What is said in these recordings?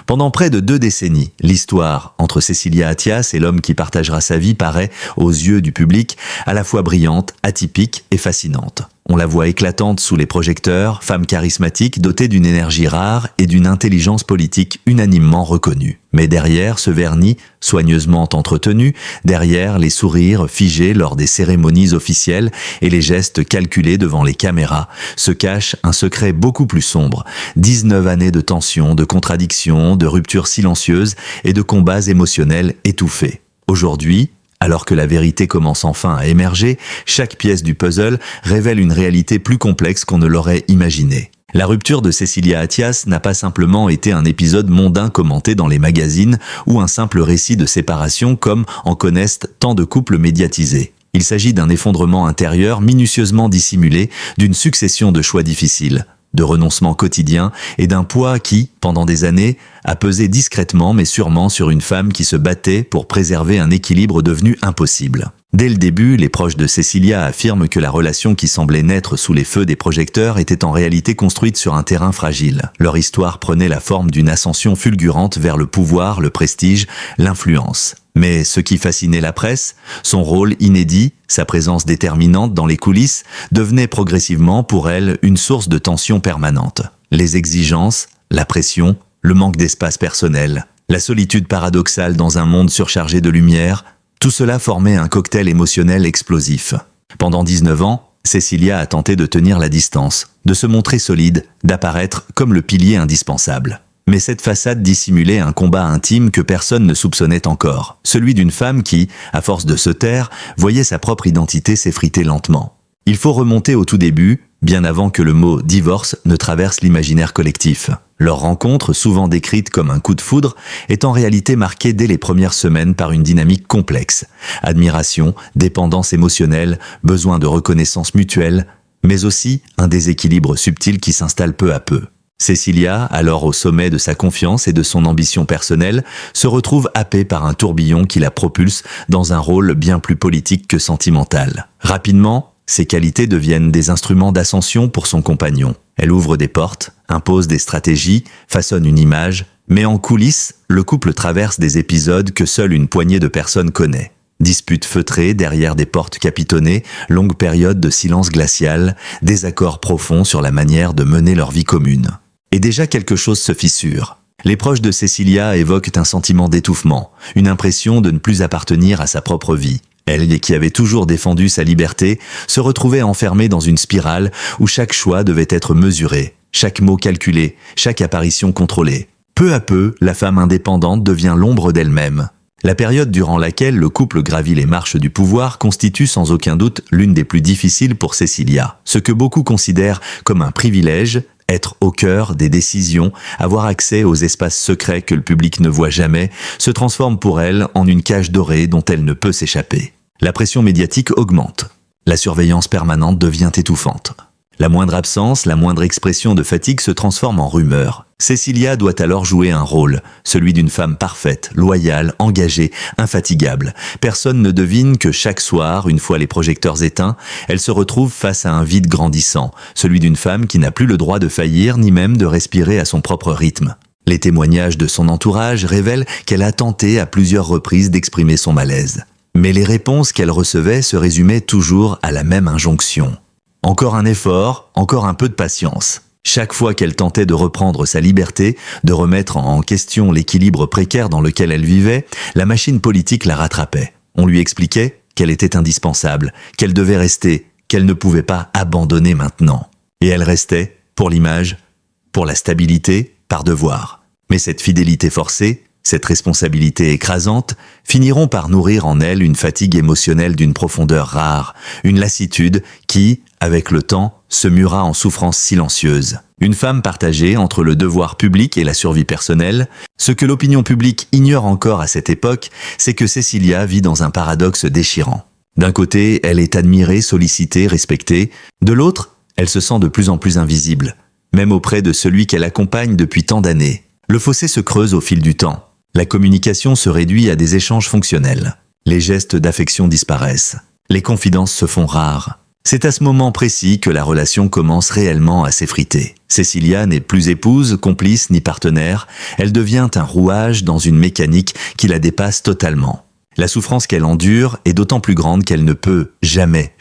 Pendant près de 2 décennies, l'histoire entre Cécilia Attias et l'homme qui partagera sa vie paraît, aux yeux du public, à la fois brillante, atypique et fascinante. On la voit éclatante sous les projecteurs, femme charismatique dotée d'une énergie rare et d'une intelligence politique unanimement reconnue. Mais derrière ce vernis, soigneusement entretenu, derrière les sourires figés lors des cérémonies officielles et les gestes calculés devant les caméras, se cache un secret beaucoup plus sombre. 19 années de tensions, de contradictions, de ruptures silencieuses et de combats émotionnels étouffés. Aujourd'hui, alors que la vérité commence enfin à émerger, chaque pièce du puzzle révèle une réalité plus complexe qu'on ne l'aurait imaginée. La rupture de Cécilia Attias n'a pas simplement été un épisode mondain commenté dans les magazines ou un simple récit de séparation comme en connaissent tant de couples médiatisés. Il s'agit d'un effondrement intérieur minutieusement dissimulé, d'une succession de choix difficiles, de renoncements quotidiens et d'un poids qui, pendant des années, a pesé discrètement mais sûrement sur une femme qui se battait pour préserver un équilibre devenu impossible. Dès le début, les proches de Cécilia affirment que la relation qui semblait naître sous les feux des projecteurs était en réalité construite sur un terrain fragile. Leur histoire prenait la forme d'une ascension fulgurante vers le pouvoir, le prestige, l'influence. Mais ce qui fascinait la presse, son rôle inédit, sa présence déterminante dans les coulisses, devenait progressivement pour elle une source de tension permanente. Les exigences, la pression, le manque d'espace personnel, la solitude paradoxale dans un monde surchargé de lumière, tout cela formait un cocktail émotionnel explosif. Pendant 19 ans, Cécilia a tenté de tenir la distance, de se montrer solide, d'apparaître comme le pilier indispensable. Mais cette façade dissimulait un combat intime que personne ne soupçonnait encore, celui d'une femme qui, à force de se taire, voyait sa propre identité s'effriter lentement. Il faut remonter au tout début, bien avant que le mot « divorce » ne traverse l'imaginaire collectif. Leur rencontre, souvent décrite comme un coup de foudre, est en réalité marquée dès les premières semaines par une dynamique complexe. Admiration, dépendance émotionnelle, besoin de reconnaissance mutuelle, mais aussi un déséquilibre subtil qui s'installe peu à peu. Cécilia, alors au sommet de sa confiance et de son ambition personnelle, se retrouve happée par un tourbillon qui la propulse dans un rôle bien plus politique que sentimental. Rapidement, ses qualités deviennent des instruments d'ascension pour son compagnon. Elle ouvre des portes, impose des stratégies, façonne une image, mais en coulisses, le couple traverse des épisodes que seule une poignée de personnes connaît. Disputes feutrées derrière des portes capitonnées, longues périodes de silence glacial, désaccords profonds sur la manière de mener leur vie commune. Et déjà quelque chose se fissure. Les proches de Cécilia évoquent un sentiment d'étouffement, une impression de ne plus appartenir à sa propre vie. Elle, qui avait toujours défendu sa liberté, se retrouvait enfermée dans une spirale où chaque choix devait être mesuré, chaque mot calculé, chaque apparition contrôlée. Peu à peu, la femme indépendante devient l'ombre d'elle-même. La période durant laquelle le couple gravit les marches du pouvoir constitue sans aucun doute l'une des plus difficiles pour Cécilia. Ce que beaucoup considèrent comme un privilège, être au cœur des décisions, avoir accès aux espaces secrets que le public ne voit jamais, se transforme pour elle en une cage dorée dont elle ne peut s'échapper. La pression médiatique augmente. La surveillance permanente devient étouffante. La moindre absence, la moindre expression de fatigue se transforme en rumeur. Cécilia doit alors jouer un rôle, celui d'une femme parfaite, loyale, engagée, infatigable. Personne ne devine que chaque soir, une fois les projecteurs éteints, elle se retrouve face à un vide grandissant, celui d'une femme qui n'a plus le droit de faillir ni même de respirer à son propre rythme. Les témoignages de son entourage révèlent qu'elle a tenté à plusieurs reprises d'exprimer son malaise. Mais les réponses qu'elle recevait se résumaient toujours à la même injonction. Encore un effort, encore un peu de patience. Chaque fois qu'elle tentait de reprendre sa liberté, de remettre en question l'équilibre précaire dans lequel elle vivait, la machine politique la rattrapait. On lui expliquait qu'elle était indispensable, qu'elle devait rester, qu'elle ne pouvait pas abandonner maintenant. Et elle restait, pour l'image, pour la stabilité, par devoir. Mais cette fidélité forcée, cette responsabilité écrasante, finiront par nourrir en elle une fatigue émotionnelle d'une profondeur rare, une lassitude qui, avec le temps, se mura en souffrance silencieuse. Une femme partagée entre le devoir public et la survie personnelle. Ce que l'opinion publique ignore encore à cette époque, c'est que Cécilia vit dans un paradoxe déchirant. D'un côté, elle est admirée, sollicitée, respectée. De l'autre, elle se sent de plus en plus invisible, même auprès de celui qu'elle accompagne depuis tant d'années. Le fossé se creuse au fil du temps. La communication se réduit à des échanges fonctionnels. Les gestes d'affection disparaissent. Les confidences se font rares. C'est à ce moment précis que la relation commence réellement à s'effriter. Cécilia n'est plus épouse, complice ni partenaire, elle devient un rouage dans une mécanique qui la dépasse totalement. La souffrance qu'elle endure est d'autant plus grande qu'elle ne peut jamais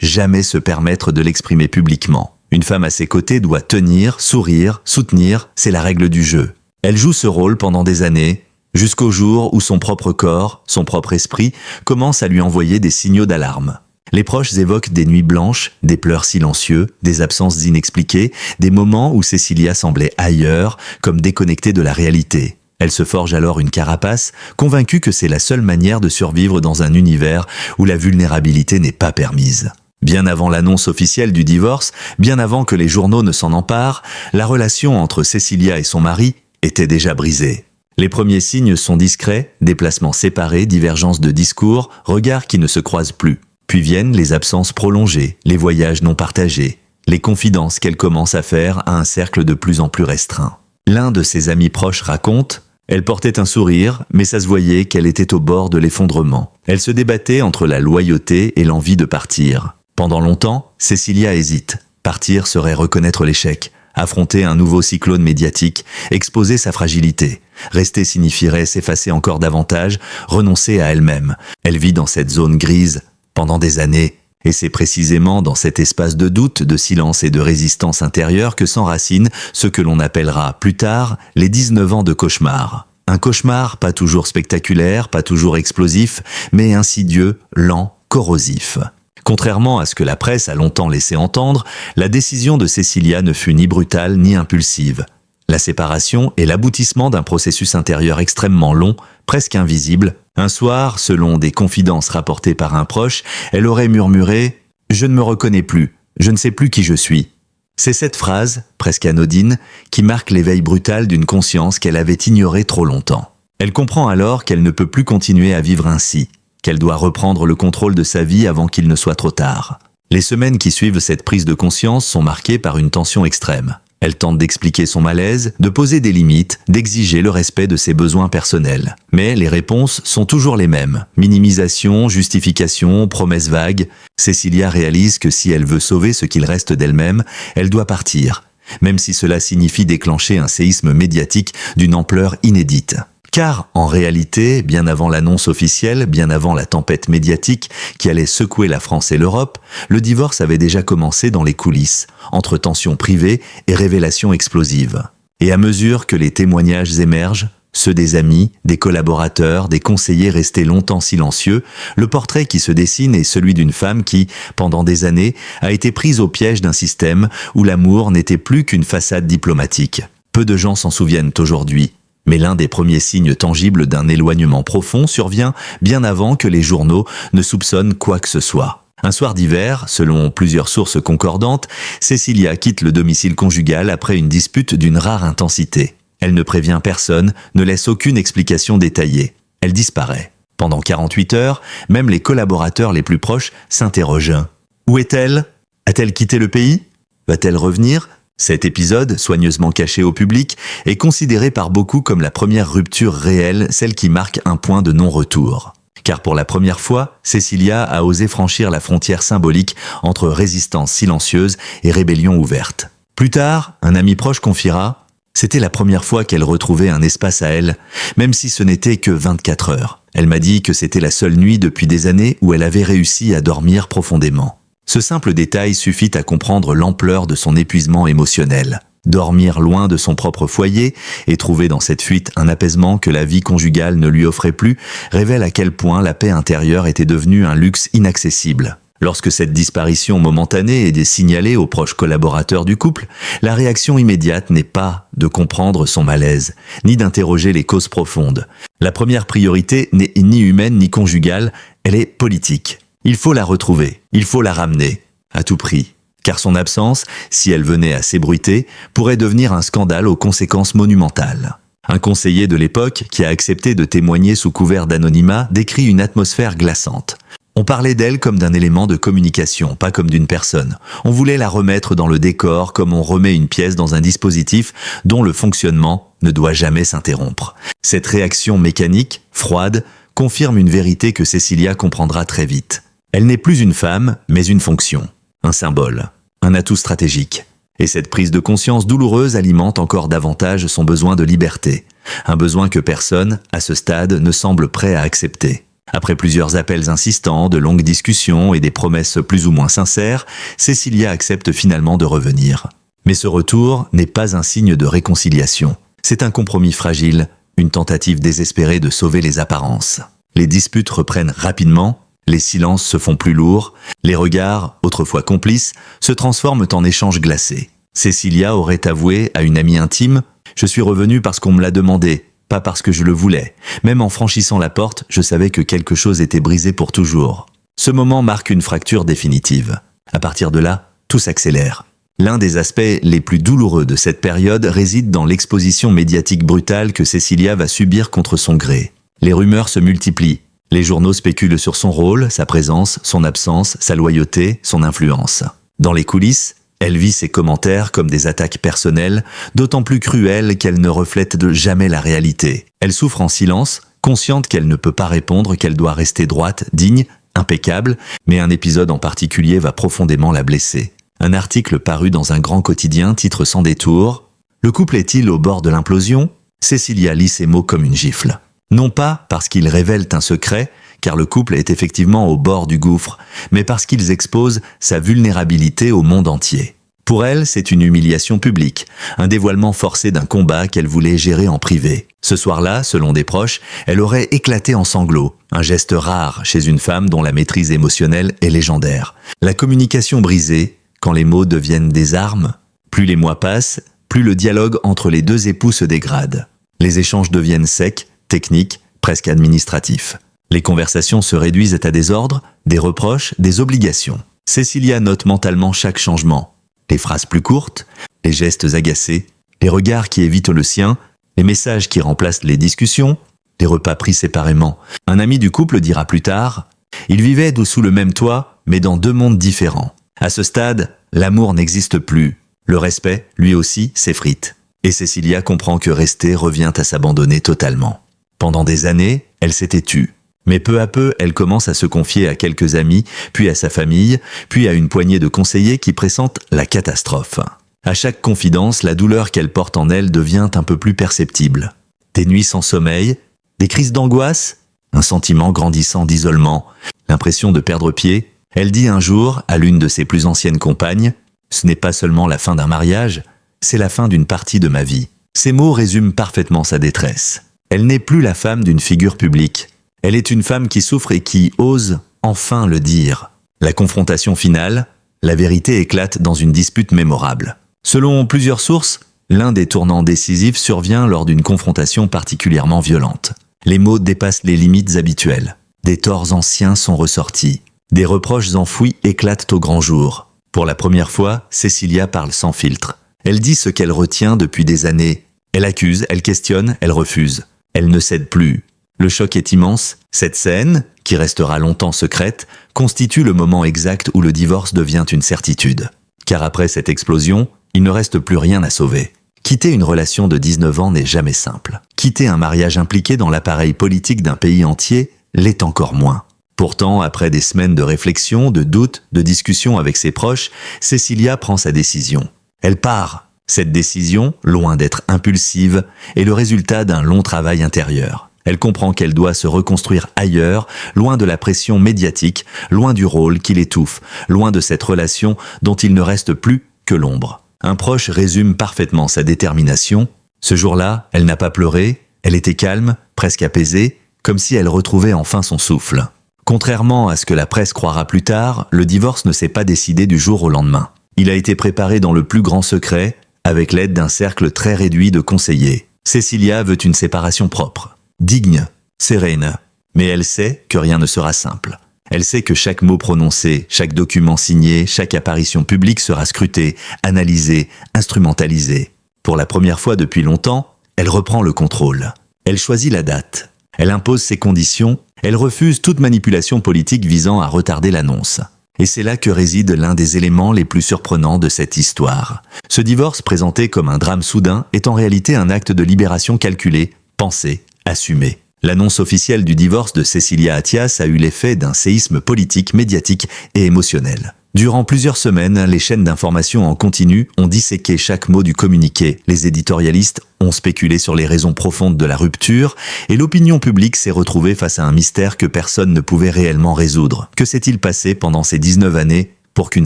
se permettre de l'exprimer publiquement. Une femme à ses côtés doit tenir, sourire, soutenir, c'est la règle du jeu. Elle joue ce rôle pendant des années, jusqu'au jour où son propre corps, son propre esprit, commence à lui envoyer des signaux d'alarme. Les proches évoquent des nuits blanches, des pleurs silencieux, des absences inexpliquées, des moments où Cécilia semblait ailleurs, comme déconnectée de la réalité. Elle se forge alors une carapace, convaincue que c'est la seule manière de survivre dans un univers où la vulnérabilité n'est pas permise. Bien avant l'annonce officielle du divorce, bien avant que les journaux ne s'en emparent, la relation entre Cécilia et son mari était déjà brisée. Les premiers signes sont discrets, déplacements séparés, divergences de discours, regards qui ne se croisent plus. Puis viennent les absences prolongées, les voyages non partagés, les confidences qu'elle commence à faire à un cercle de plus en plus restreint. L'un de ses amis proches raconte « Elle portait un sourire, mais ça se voyait qu'elle était au bord de l'effondrement. Elle se débattait entre la loyauté et l'envie de partir. Pendant longtemps, Cécilia hésite. Partir serait reconnaître l'échec, affronter un nouveau cyclone médiatique, exposer sa fragilité. Rester signifierait s'effacer encore davantage, renoncer à elle-même. Elle vit dans cette zone grise pendant des années, et c'est précisément dans cet espace de doute, de silence et de résistance intérieure que s'enracinent ce que l'on appellera plus tard les 19 ans de cauchemar. Un cauchemar pas toujours spectaculaire, pas toujours explosif, mais insidieux, lent, corrosif. Contrairement à ce que la presse a longtemps laissé entendre, la décision de Cécilia ne fut ni brutale ni impulsive. La séparation est l'aboutissement d'un processus intérieur extrêmement long, presque invisible. Un soir, selon des confidences rapportées par un proche, elle aurait murmuré « Je ne me reconnais plus, je ne sais plus qui je suis ». C'est cette phrase, presque anodine, qui marque l'éveil brutal d'une conscience qu'elle avait ignorée trop longtemps. Elle comprend alors qu'elle ne peut plus continuer à vivre ainsi, qu'elle doit reprendre le contrôle de sa vie avant qu'il ne soit trop tard. Les semaines qui suivent cette prise de conscience sont marquées par une tension extrême. Elle tente d'expliquer son malaise, de poser des limites, d'exiger le respect de ses besoins personnels. Mais les réponses sont toujours les mêmes. Minimisation, justification, promesses vagues. Cécilia réalise que si elle veut sauver ce qu'il reste d'elle-même, elle doit partir, même si cela signifie déclencher un séisme médiatique d'une ampleur inédite. Car, en réalité, bien avant l'annonce officielle, bien avant la tempête médiatique qui allait secouer la France et l'Europe, le divorce avait déjà commencé dans les coulisses, entre tensions privées et révélations explosives. Et à mesure que les témoignages émergent, ceux des amis, des collaborateurs, des conseillers restés longtemps silencieux, le portrait qui se dessine est celui d'une femme qui, pendant des années, a été prise au piège d'un système où l'amour n'était plus qu'une façade diplomatique. Peu de gens s'en souviennent aujourd'hui. Mais l'un des premiers signes tangibles d'un éloignement profond survient bien avant que les journaux ne soupçonnent quoi que ce soit. Un soir d'hiver, selon plusieurs sources concordantes, Cécilia quitte le domicile conjugal après une dispute d'une rare intensité. Elle ne prévient personne, ne laisse aucune explication détaillée. Elle disparaît. Pendant 48 heures, même les collaborateurs les plus proches s'interrogent. Où est-elle ? A-t-elle quitté le pays ? Va-t-elle revenir ? Cet épisode, soigneusement caché au public, est considéré par beaucoup comme la première rupture réelle, celle qui marque un point de non-retour. Car pour la première fois, Cécilia a osé franchir la frontière symbolique entre résistance silencieuse et rébellion ouverte. Plus tard, un ami proche confiera « C'était la première fois qu'elle retrouvait un espace à elle, même si ce n'était que 24 heures. Elle m'a dit que c'était la seule nuit depuis des années où elle avait réussi à dormir profondément. » Ce simple détail suffit à comprendre l'ampleur de son épuisement émotionnel. Dormir loin de son propre foyer et trouver dans cette fuite un apaisement que la vie conjugale ne lui offrait plus révèle à quel point la paix intérieure était devenue un luxe inaccessible. Lorsque cette disparition momentanée est signalée aux proches collaborateurs du couple, la réaction immédiate n'est pas de comprendre son malaise, ni d'interroger les causes profondes. La première priorité n'est ni humaine ni conjugale, elle est politique. Il faut la retrouver, il faut la ramener, à tout prix. Car son absence, si elle venait à s'ébruiter, pourrait devenir un scandale aux conséquences monumentales. Un conseiller de l'époque, qui a accepté de témoigner sous couvert d'anonymat, décrit une atmosphère glaçante. On parlait d'elle comme d'un élément de communication, pas comme d'une personne. On voulait la remettre dans le décor comme on remet une pièce dans un dispositif dont le fonctionnement ne doit jamais s'interrompre. Cette réaction mécanique, froide, confirme une vérité que Cécilia comprendra très vite. Elle n'est plus une femme, mais une fonction. un symbole, un atout stratégique. Et cette prise de conscience douloureuse alimente encore davantage son besoin de liberté, un besoin que personne, à ce stade, ne semble prêt à accepter. Après plusieurs appels insistants, de longues discussions et des promesses plus ou moins sincères, Cécilia accepte finalement de revenir. Mais ce retour n'est pas un signe de réconciliation. C'est un compromis fragile, une tentative désespérée de sauver les apparences. Les disputes reprennent rapidement, les silences se font plus lourds, les regards, autrefois complices, se transforment en échanges glacés. Cécilia aurait avoué à une amie intime « Je suis revenue parce qu'on me l'a demandé, pas parce que je le voulais. Même en franchissant la porte, je savais que quelque chose était brisé pour toujours. » Ce moment marque une fracture définitive. À partir de là, tout s'accélère. L'un des aspects les plus douloureux de cette période réside dans l'exposition médiatique brutale que Cécilia va subir contre son gré. Les rumeurs se multiplient. Les journaux spéculent sur son rôle, sa présence, son absence, sa loyauté, son influence. Dans les coulisses, elle vit ses commentaires comme des attaques personnelles, d'autant plus cruelles qu'elles ne reflètent jamais la réalité. Elle souffre en silence, consciente qu'elle ne peut pas répondre, qu'elle doit rester droite, digne, impeccable, mais un épisode en particulier va profondément la blesser. Un article paru dans un grand quotidien titre sans détour « Le couple est-il au bord de l'implosion ?» Cécilia lit ces mots comme une gifle. Non pas parce qu'ils révèlent un secret, car le couple est effectivement au bord du gouffre, mais parce qu'ils exposent sa vulnérabilité au monde entier. Pour elle, c'est une humiliation publique, un dévoilement forcé d'un combat qu'elle voulait gérer en privé. Ce soir-là, selon des proches, elle aurait éclaté en sanglots, un geste rare chez une femme dont la maîtrise émotionnelle est légendaire. La communication brisée, quand les mots deviennent des armes, plus les mois passent, plus le dialogue entre les deux époux se dégrade. Les échanges deviennent secs, techniques, presque administratifs. Les conversations se réduisent à des ordres, des reproches, des obligations. Cécilia note mentalement chaque changement. Les phrases plus courtes, les gestes agacés, les regards qui évitent le sien, les messages qui remplacent les discussions, les repas pris séparément. Un ami du couple dira plus tard « Ils vivaient sous le même toit, mais dans deux mondes différents. À ce stade, l'amour n'existe plus. Le respect, lui aussi, s'effrite. » Et Cécilia comprend que rester revient à s'abandonner totalement. Pendant des années, elle s'était tue. Mais peu à peu, elle commence à se confier à quelques amis, puis à sa famille, puis à une poignée de conseillers qui pressentent la catastrophe. À chaque confidence, la douleur qu'elle porte en elle devient un peu plus perceptible. Des nuits sans sommeil, des crises d'angoisse, un sentiment grandissant d'isolement, l'impression de perdre pied. Elle dit un jour à l'une de ses plus anciennes compagnes « Ce n'est pas seulement la fin d'un mariage, c'est la fin d'une partie de ma vie. » Ces mots résument parfaitement sa détresse. Elle n'est plus la femme d'une figure publique. Elle est une femme qui souffre et qui ose enfin le dire. La confrontation finale, la vérité éclate dans une dispute mémorable. Selon plusieurs sources, l'un des tournants décisifs survient lors d'une confrontation particulièrement violente. Les mots dépassent les limites habituelles. Des torts anciens sont ressortis. Des reproches enfouis éclatent au grand jour. Pour la première fois, Cécilia parle sans filtre. Elle dit ce qu'elle retient depuis des années. Elle accuse, elle questionne, elle refuse. Elle ne cède plus. Le choc est immense. Cette scène, qui restera longtemps secrète, constitue le moment exact où le divorce devient une certitude. Car après cette explosion, il ne reste plus rien à sauver. Quitter une relation de 19 ans n'est jamais simple. Quitter un mariage impliqué dans l'appareil politique d'un pays entier l'est encore moins. Pourtant, après des semaines de réflexion, de doutes, de discussions avec ses proches, Cécilia prend sa décision. Elle part. Cette décision, loin d'être impulsive, est le résultat d'un long travail intérieur. Elle comprend qu'elle doit se reconstruire ailleurs, loin de la pression médiatique, loin du rôle qui l'étouffe, loin de cette relation dont il ne reste plus que l'ombre. Un proche résume parfaitement sa détermination. Ce jour-là, elle n'a pas pleuré, elle était calme, presque apaisée, comme si elle retrouvait enfin son souffle. Contrairement à ce que la presse croira plus tard, le divorce ne s'est pas décidé du jour au lendemain. Il a été préparé dans le plus grand secret, avec l'aide d'un cercle très réduit de conseillers. Cécilia veut une séparation propre, digne, sereine, mais elle sait que rien ne sera simple. Elle sait que chaque mot prononcé, chaque document signé, chaque apparition publique sera scrutée, analysée, instrumentalisée. Pour la première fois depuis longtemps, elle reprend le contrôle. Elle choisit la date. Elle impose ses conditions. Elle refuse toute manipulation politique visant à retarder l'annonce. Et c'est là que réside l'un des éléments les plus surprenants de cette histoire. Ce divorce, présenté comme un drame soudain, est en réalité un acte de libération calculé, pensé, assumé. L'annonce officielle du divorce de Cécilia Attias a eu l'effet d'un séisme politique, médiatique et émotionnel. Durant plusieurs semaines, les chaînes d'information en continu ont disséqué chaque mot du communiqué. Les éditorialistes ont spéculé sur les raisons profondes de la rupture et l'opinion publique s'est retrouvée face à un mystère que personne ne pouvait réellement résoudre. Que s'est-il passé pendant ces 19 années pour qu'une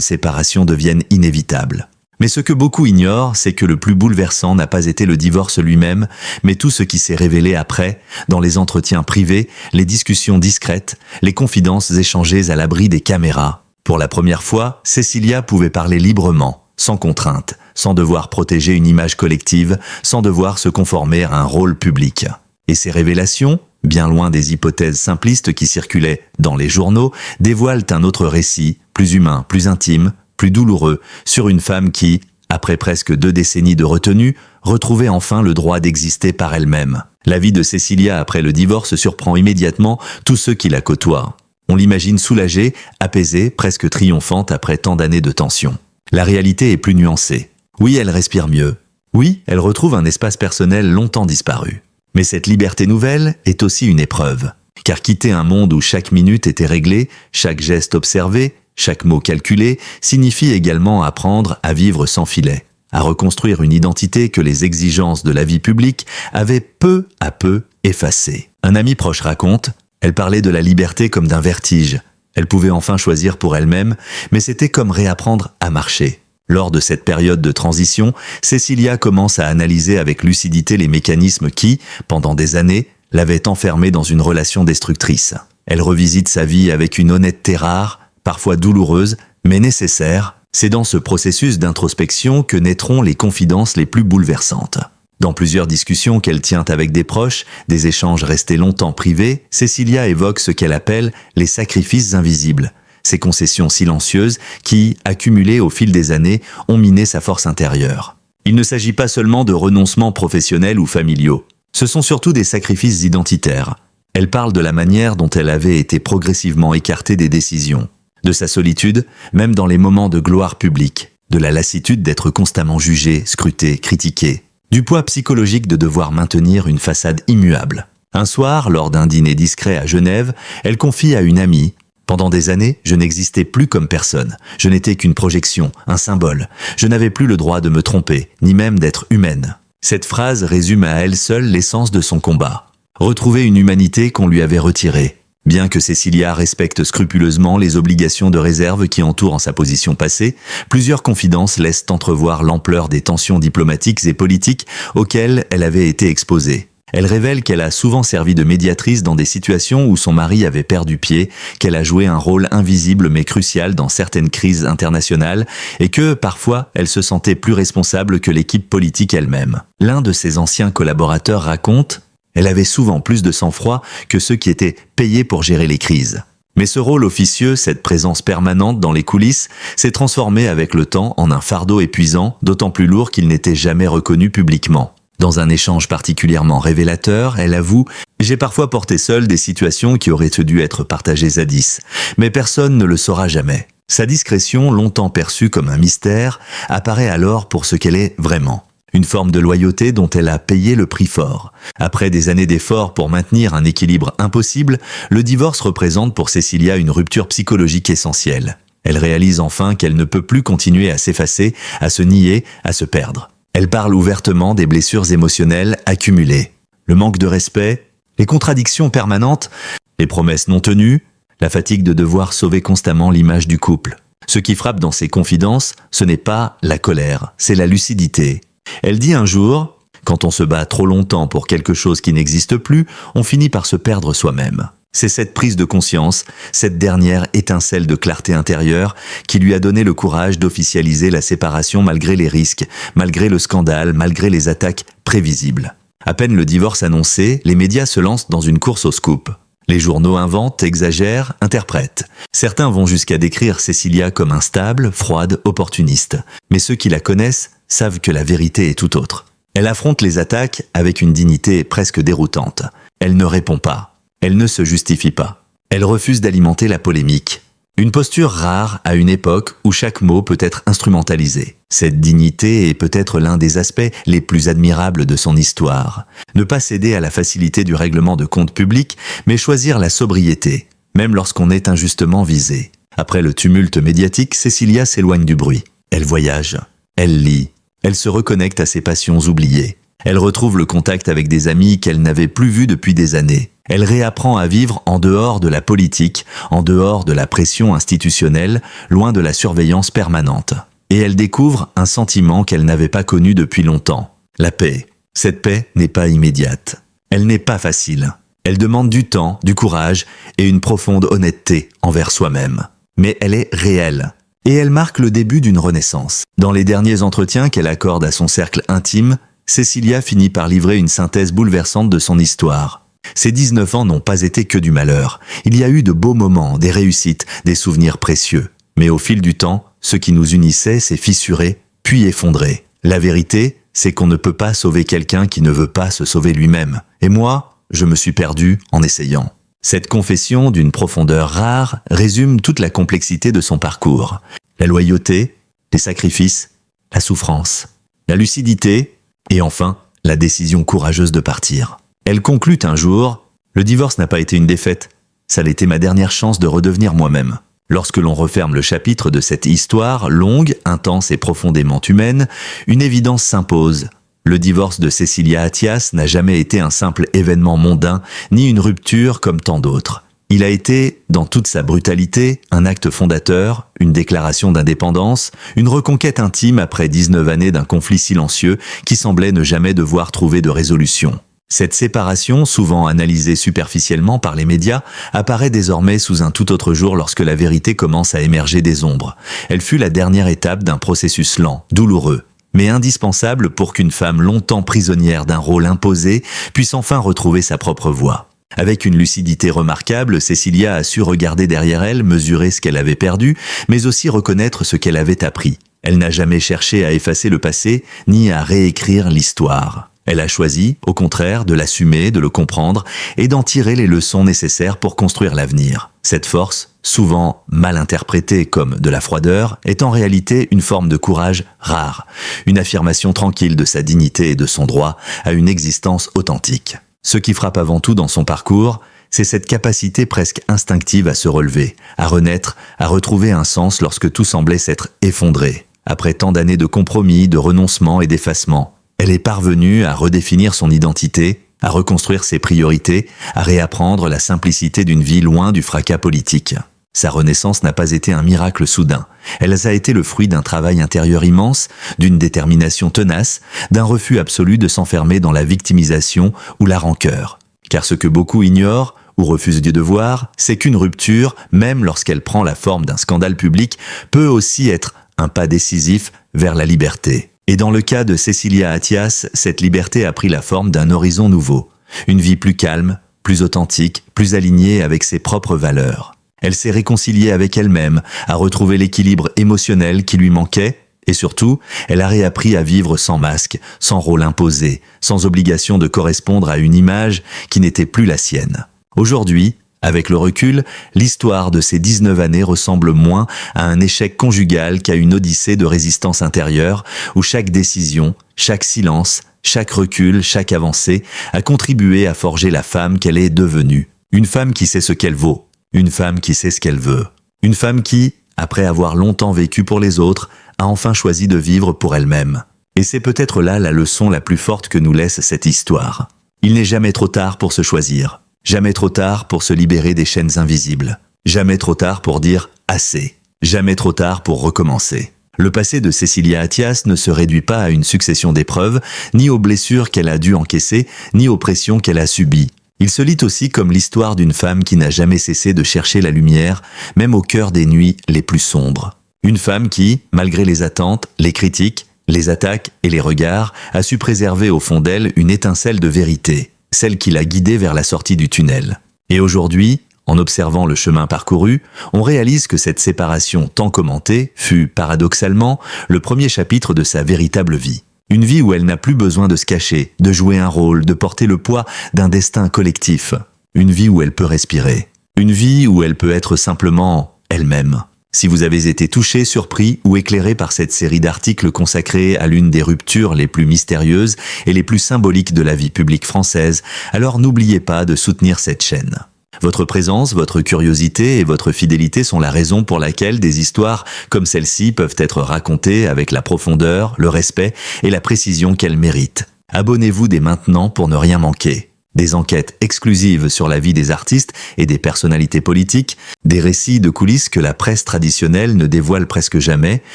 séparation devienne inévitable ? Mais ce que beaucoup ignorent, c'est que le plus bouleversant n'a pas été le divorce lui-même, mais tout ce qui s'est révélé après, dans les entretiens privés, les discussions discrètes, les confidences échangées à l'abri des caméras. Pour la première fois, Cécilia pouvait parler librement, sans contrainte, sans devoir protéger une image collective, sans devoir se conformer à un rôle public. Et ces révélations, bien loin des hypothèses simplistes qui circulaient dans les journaux, dévoilent un autre récit, plus humain, plus intime, plus douloureux, sur une femme qui, après presque 2 décennies de retenue, retrouvait enfin le droit d'exister par elle-même. La vie de Cécilia après le divorce surprend immédiatement tous ceux qui la côtoient. On l'imagine soulagée, apaisée, presque triomphante après tant d'années de tension. La réalité est plus nuancée. Oui, elle respire mieux. Oui, elle retrouve un espace personnel longtemps disparu. Mais cette liberté nouvelle est aussi une épreuve. Car quitter un monde où chaque minute était réglée, chaque geste observé, chaque mot calculé, signifie également apprendre à vivre sans filet, à reconstruire une identité que les exigences de la vie publique avaient peu à peu effacée. Un ami proche raconte: elle parlait de la liberté comme d'un vertige. Elle pouvait enfin choisir pour elle-même, mais c'était comme réapprendre à marcher. Lors de cette période de transition, Cécilia commence à analyser avec lucidité les mécanismes qui, pendant des années, l'avaient enfermée dans une relation destructrice. Elle revisite sa vie avec une honnêteté rare, parfois douloureuse, mais nécessaire. C'est dans ce processus d'introspection que naîtront les confidences les plus bouleversantes. Dans plusieurs discussions qu'elle tient avec des proches, des échanges restés longtemps privés, Cécilia évoque ce qu'elle appelle les sacrifices invisibles, ces concessions silencieuses qui, accumulées au fil des années, ont miné sa force intérieure. Il ne s'agit pas seulement de renoncements professionnels ou familiaux, ce sont surtout des sacrifices identitaires. Elle parle de la manière dont elle avait été progressivement écartée des décisions, de sa solitude, même dans les moments de gloire publique, de la lassitude d'être constamment jugée, scrutée, critiquée, du poids psychologique de devoir maintenir une façade immuable. Un soir, lors d'un dîner discret à Genève, elle confie à une amie: « Pendant des années, je n'existais plus comme personne. Je n'étais qu'une projection, un symbole. Je n'avais plus le droit de me tromper, ni même d'être humaine. » Cette phrase résume à elle seule l'essence de son combat. Retrouver une humanité qu'on lui avait retirée. Bien que Cécilia respecte scrupuleusement les obligations de réserve qui entourent sa position passée, plusieurs confidences laissent entrevoir l'ampleur des tensions diplomatiques et politiques auxquelles elle avait été exposée. Elle révèle qu'elle a souvent servi de médiatrice dans des situations où son mari avait perdu pied, qu'elle a joué un rôle invisible mais crucial dans certaines crises internationales et que, parfois, elle se sentait plus responsable que l'équipe politique elle-même. L'un de ses anciens collaborateurs raconte: elle avait souvent plus de sang-froid que ceux qui étaient payés pour gérer les crises. Mais ce rôle officieux, cette présence permanente dans les coulisses, s'est transformé avec le temps en un fardeau épuisant, d'autant plus lourd qu'il n'était jamais reconnu publiquement. Dans un échange particulièrement révélateur, elle avoue: « J'ai parfois porté seule des situations qui auraient dû être partagées à 10, mais personne ne le saura jamais. » Sa discrétion, longtemps perçue comme un mystère, apparaît alors pour ce qu'elle est vraiment. Une forme de loyauté dont elle a payé le prix fort. Après des années d'efforts pour maintenir un équilibre impossible, le divorce représente pour Cécilia une rupture psychologique essentielle. Elle réalise enfin qu'elle ne peut plus continuer à s'effacer, à se nier, à se perdre. Elle parle ouvertement des blessures émotionnelles accumulées. Le manque de respect, les contradictions permanentes, les promesses non tenues, la fatigue de devoir sauver constamment l'image du couple. Ce qui frappe dans ses confidences, ce n'est pas la colère, c'est la lucidité. Elle dit un jour: « Quand on se bat trop longtemps pour quelque chose qui n'existe plus, on finit par se perdre soi-même. » C'est cette prise de conscience, cette dernière étincelle de clarté intérieure qui lui a donné le courage d'officialiser la séparation malgré les risques, malgré le scandale, malgré les attaques prévisibles. À peine le divorce annoncé, les médias se lancent dans une course au scoop. Les journaux inventent, exagèrent, interprètent. Certains vont jusqu'à décrire Cécilia comme instable, froide, opportuniste. Mais ceux qui la connaissent savent que la vérité est tout autre. Elle affronte les attaques avec une dignité presque déroutante. Elle ne répond pas. Elle ne se justifie pas. Elle refuse d'alimenter la polémique. Une posture rare à une époque où chaque mot peut être instrumentalisé. Cette dignité est peut-être l'un des aspects les plus admirables de son histoire. Ne pas céder à la facilité du règlement de comptes publics, mais choisir la sobriété, même lorsqu'on est injustement visé. Après le tumulte médiatique, Cécilia s'éloigne du bruit. Elle voyage, elle lit, elle se reconnecte à ses passions oubliées. Elle retrouve le contact avec des amis qu'elle n'avait plus vus depuis des années. Elle réapprend à vivre en dehors de la politique, en dehors de la pression institutionnelle, loin de la surveillance permanente. Et elle découvre un sentiment qu'elle n'avait pas connu depuis longtemps, la paix. Cette paix n'est pas immédiate. Elle n'est pas facile. Elle demande du temps, du courage et une profonde honnêteté envers soi-même. Mais elle est réelle. Et elle marque le début d'une renaissance. Dans les derniers entretiens qu'elle accorde à son cercle intime, Cécilia finit par livrer une synthèse bouleversante de son histoire. Ses 19 ans n'ont pas été que du malheur. Il y a eu de beaux moments, des réussites, des souvenirs précieux. Mais au fil du temps, ce qui nous unissait s'est fissuré, puis effondré. La vérité, c'est qu'on ne peut pas sauver quelqu'un qui ne veut pas se sauver lui-même. Et moi, je me suis perdu en essayant. Cette confession d'une profondeur rare résume toute la complexité de son parcours. La loyauté, les sacrifices, la souffrance, la lucidité et enfin, la décision courageuse de partir. Elle conclut un jour « Le divorce n'a pas été une défaite, ça a été ma dernière chance de redevenir moi-même ». Lorsque l'on referme le chapitre de cette histoire longue, intense et profondément humaine, une évidence s'impose. Le divorce de Cécilia Attias n'a jamais été un simple événement mondain, ni une rupture comme tant d'autres. Il a été, dans toute sa brutalité, un acte fondateur, une déclaration d'indépendance, une reconquête intime après 19 années d'un conflit silencieux qui semblait ne jamais devoir trouver de résolution. Cette séparation, souvent analysée superficiellement par les médias, apparaît désormais sous un tout autre jour lorsque la vérité commence à émerger des ombres. Elle fut la dernière étape d'un processus lent, douloureux, mais indispensable pour qu'une femme longtemps prisonnière d'un rôle imposé puisse enfin retrouver sa propre voix. Avec une lucidité remarquable, Cécilia a su regarder derrière elle, mesurer ce qu'elle avait perdu, mais aussi reconnaître ce qu'elle avait appris. Elle n'a jamais cherché à effacer le passé, ni à réécrire l'histoire. Elle a choisi, au contraire, de l'assumer, de le comprendre et d'en tirer les leçons nécessaires pour construire l'avenir. Cette force, souvent mal interprétée comme de la froideur, est en réalité une forme de courage rare, une affirmation tranquille de sa dignité et de son droit à une existence authentique. Ce qui frappe avant tout dans son parcours, c'est cette capacité presque instinctive à se relever, à renaître, à retrouver un sens lorsque tout semblait s'être effondré. Après tant d'années de compromis, de renoncement et d'effacement, elle est parvenue à redéfinir son identité, à reconstruire ses priorités, à réapprendre la simplicité d'une vie loin du fracas politique. Sa renaissance n'a pas été un miracle soudain. Elle a été le fruit d'un travail intérieur immense, d'une détermination tenace, d'un refus absolu de s'enfermer dans la victimisation ou la rancœur. Car ce que beaucoup ignorent ou refusent de voir, c'est qu'une rupture, même lorsqu'elle prend la forme d'un scandale public, peut aussi être un pas décisif vers la liberté. Et dans le cas de Cécilia Attias, cette liberté a pris la forme d'un horizon nouveau, une vie plus calme, plus authentique, plus alignée avec ses propres valeurs. Elle s'est réconciliée avec elle-même, a retrouvé l'équilibre émotionnel qui lui manquait, et surtout, elle a réappris à vivre sans masque, sans rôle imposé, sans obligation de correspondre à une image qui n'était plus la sienne. Aujourd'hui, avec le recul, l'histoire de ces 19 années ressemble moins à un échec conjugal qu'à une odyssée de résistance intérieure où chaque décision, chaque silence, chaque recul, chaque avancée a contribué à forger la femme qu'elle est devenue. Une femme qui sait ce qu'elle vaut, une femme qui sait ce qu'elle veut. Une femme qui, après avoir longtemps vécu pour les autres, a enfin choisi de vivre pour elle-même. Et c'est peut-être là la leçon la plus forte que nous laisse cette histoire. Il n'est jamais trop tard pour se choisir. Jamais trop tard pour se libérer des chaînes invisibles. Jamais trop tard pour dire « assez ». Jamais trop tard pour recommencer. Le passé de Cécilia Attias ne se réduit pas à une succession d'épreuves, ni aux blessures qu'elle a dû encaisser, ni aux pressions qu'elle a subies. Il se lit aussi comme l'histoire d'une femme qui n'a jamais cessé de chercher la lumière, même au cœur des nuits les plus sombres. Une femme qui, malgré les attentes, les critiques, les attaques et les regards, a su préserver au fond d'elle une étincelle de vérité. Celle qui l'a guidée vers la sortie du tunnel. Et aujourd'hui, en observant le chemin parcouru, on réalise que cette séparation tant commentée fut, paradoxalement, le premier chapitre de sa véritable vie. Une vie où elle n'a plus besoin de se cacher, de jouer un rôle, de porter le poids d'un destin collectif. Une vie où elle peut respirer. Une vie où elle peut être simplement elle-même. Si vous avez été touché, surpris ou éclairé par cette série d'articles consacrés à l'une des ruptures les plus mystérieuses et les plus symboliques de la vie publique française, alors n'oubliez pas de soutenir cette chaîne. Votre présence, votre curiosité et votre fidélité sont la raison pour laquelle des histoires comme celle-ci peuvent être racontées avec la profondeur, le respect et la précision qu'elles méritent. Abonnez-vous dès maintenant pour ne rien manquer. Des enquêtes exclusives sur la vie des artistes et des personnalités politiques, des récits de coulisses que la presse traditionnelle ne dévoile presque jamais,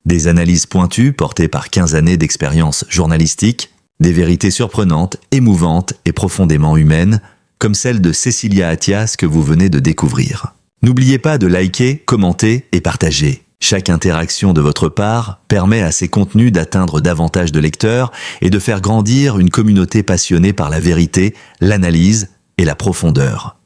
des analyses pointues portées par 15 années d'expérience journalistique, des vérités surprenantes, émouvantes et profondément humaines, comme celle de Cécilia Attias que vous venez de découvrir. N'oubliez pas de liker, commenter et partager. Chaque interaction de votre part permet à ces contenus d'atteindre davantage de lecteurs et de faire grandir une communauté passionnée par la vérité, l'analyse et la profondeur.